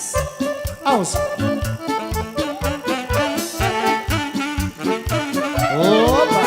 prins. Auzi. Opa!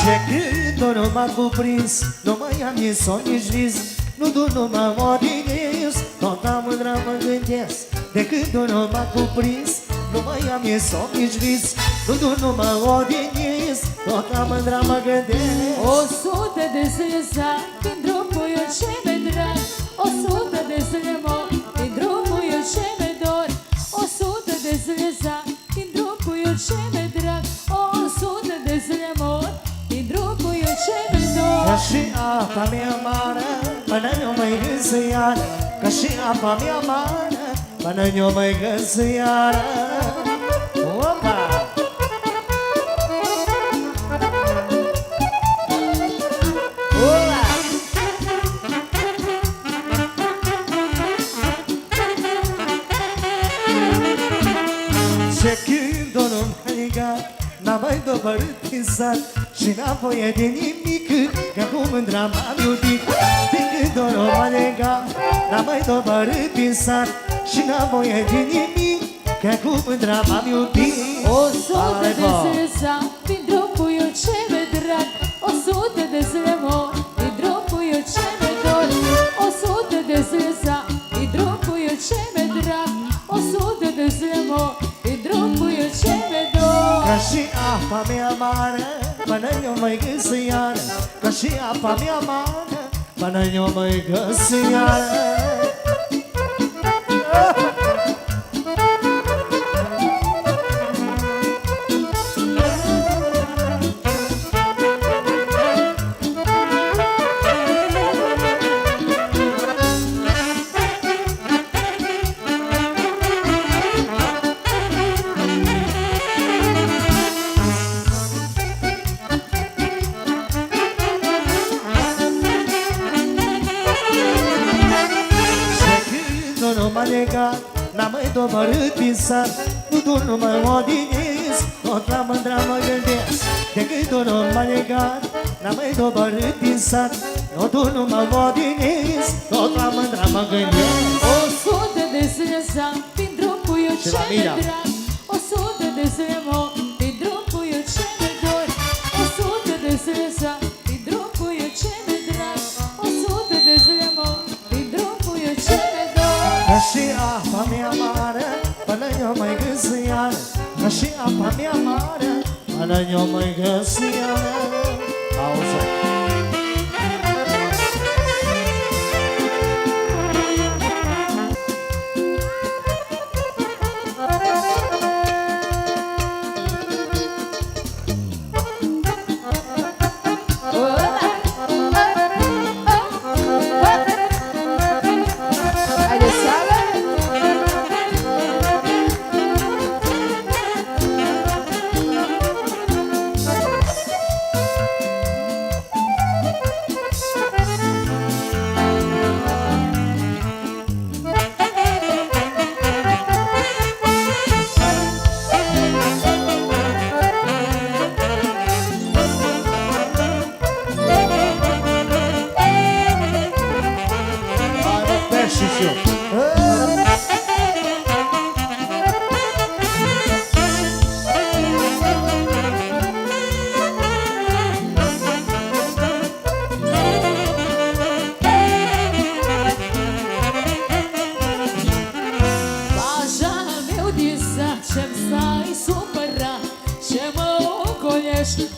Ce când nu m-a cuprins, nu mai am nici somn, nici vis, nu dur, nu m-am odinit, tot la mândra mă gândesc. De când nu m-a cuprins, nu mai am nici somn, nici vis, nu dur, nu m-am odinit, tot la mândra mă gândesc. 100 de zile sar din drumul eu ce mi drag, 100 de zile mor din drumul eu ce mi dor, 100 de zile sar din drumul eu ce mi drag, 100 de zile mor din drumul eu ce mi dor. Ca și apa mea amară, până nu mai gândă iară, ca și apa mea amară, până nu mai gândă iară. Opa! Ce când o nu m-a legat, n-am mai dobărât din sat și n-am voie de nimic, că cu mândra m-am iubit. De când o nu m-a legat, n-am mai dobărât din sat și n-am voie de nimic, că cu mândra m-am iubit. 100 de zile sar din drumul eu ce mi drag, 100 de zile mor din drumul eu ce mi dor, 100 de zile sar din drumul eu ce mi drag, 100 de zile mor din drumul eu ce mi dor. Ca și apa mea amară, până nu mai gândă iară, ca și apa mea amară, până nu mai gândă iară. N-am mai dobărât din sat, nu dur, nu mă odinez, tot la mândra mă gândesc. De când nu m-a legat, n-am mai dobărât din sat, nu dur, nu mă odinez, tot la mândra mă gândesc. 100 de zile sar din drumul eu ce mi drag, 100 de zile mor din drumul eu ce mi dor, 100 de zile sar din drumul eu ce mi drag, 100 de zile mor din drumul eu ce mi dor. Ca și apa mea amară, până eu mai gândă iară, ca și apa mea amară, până eu mai gândă iară. Auzi.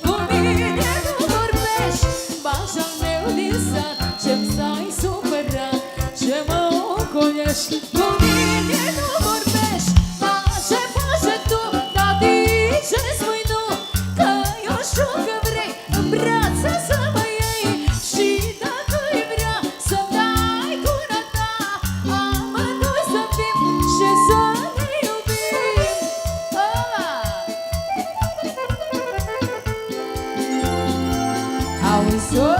Cu mine nu vorbești, bașa meu din sat, ce-mi stai supărat, ce mă ocolești. Cu mine nu vorbești, face tu, dar de ce spui nu? Că eu știu că vrei în brațe să mă iei și dacă-i vrea să-mi dai gura ta, amândoi să fim și să ne iubim. Auzi-o?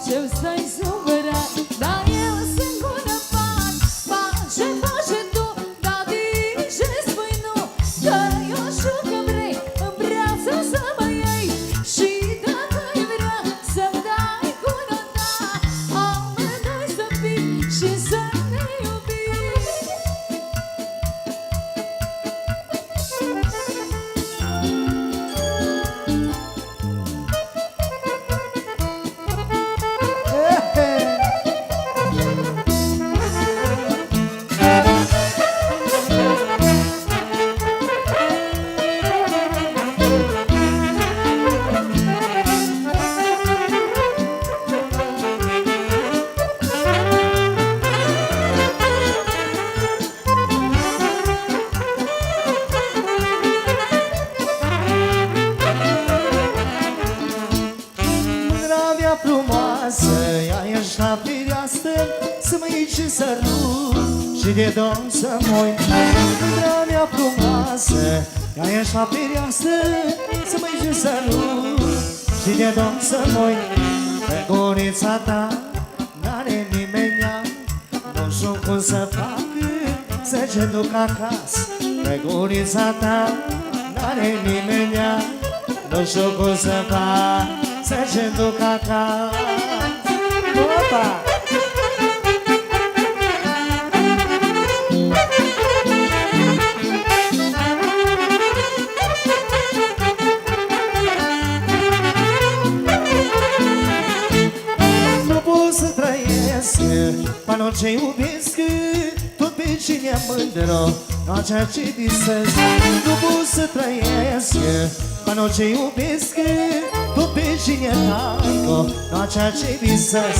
ce-mi stai supărat. Dar eu sunt gunăpan, face tu, dar din ce spui nu? Că eu știu că vrei în brațe să mă iei și dacă îi vrea să-mi dai gura ta, amândoi să fim și să ne iubim. Mândra mea frumoasă, ea ești la fereastră, să mă iei și să rug și de domn să mă uit. Mândra mea frumoasă, ea ești la fereastră, să mă iei și să rug și de domn să mă uit. Pe gurița ta n-are nimenea, nu știu cum să fac să ce duc acasă. Pe gurița ta n-are nimenea, nu știu cum să fac să ce duc acasă. Opa! Nu pot să trăiesc până ce iubesc, tot pe cine mândră, la ceea ce visez. Nu pot să trăiesc până ce iubesc, tot pe cine tacă, la ceea ce visez.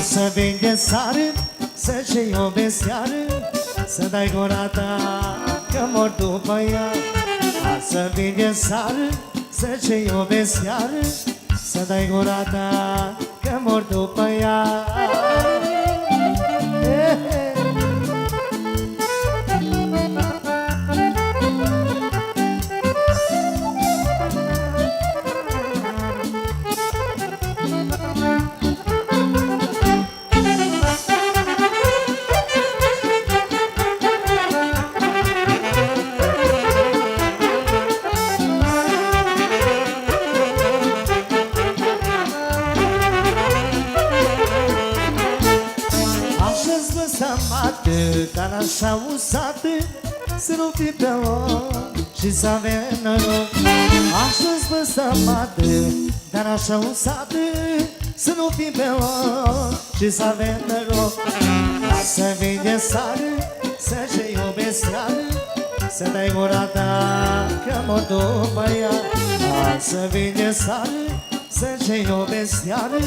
Să vin de sară, să ce iubesc iară, să dai gura ta, că mor după ea. Să vin de sară, să ce iubesc iară, să dai gura ta, că mor după ea. Dar așa usată, să nu fii pe loc și să avem noroc. Așa-ți vă stămată, dar așa usată, să nu fii pe loc și să avem noroc. Să vii de sară, să ce iubesc iară, să dai gura ta, că mor după ea. Să vii de sară, să ce iubesc iară,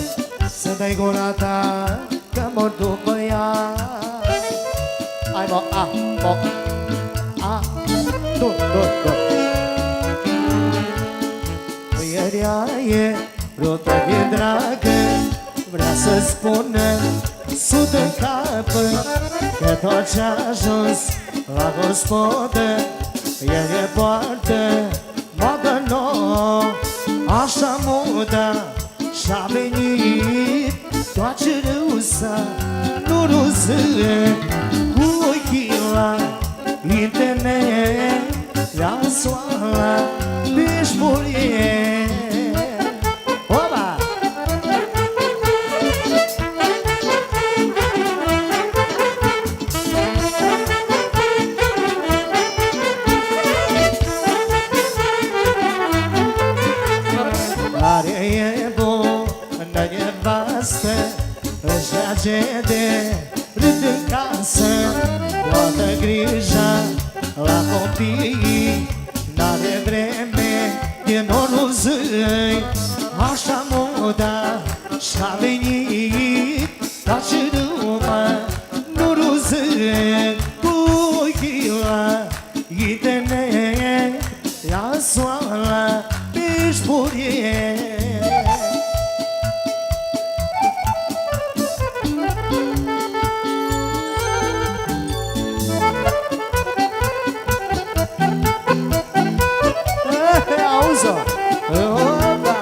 să dai gura ta, că mor după ea. Hai mă, du. Iubirea e rută de dragă, vrea să spună sud în capă, că tot ce-a ajuns la gospodă, el e poartă modă nouă. Așa muda și-a venit, toace râusa, nu râzâie, cu ochii la internet, la soala bișmurie. Oba! Care e bună nevastă, își trage de râd în casă, toată grija la copii, n-are vreme de noruzăi. Așa moda și-a venit, dar și numai noruzăi, cu ochii la internet, la soala bișmurie. Auzi-o! Opa!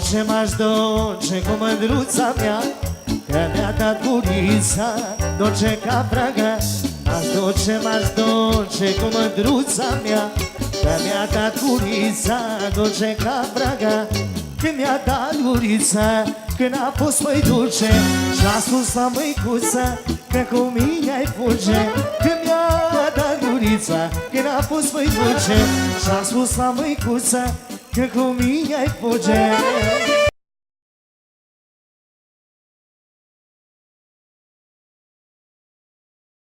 duce, m-aș duce cu mândruța mea, că mi-a dat gurița dulce ca praga. M-aș duce, m-aș duce cu mândruța mea, că mi-a dat gurița dulce ca praga. Când mi-a dat gurița, când a fost mai dulce, și-a spus la măicuța că cu mine ai fuge. Când mi-a dat gurița, când a fost mai dulce, și-a spus la măicuța că cu mine ai fuge.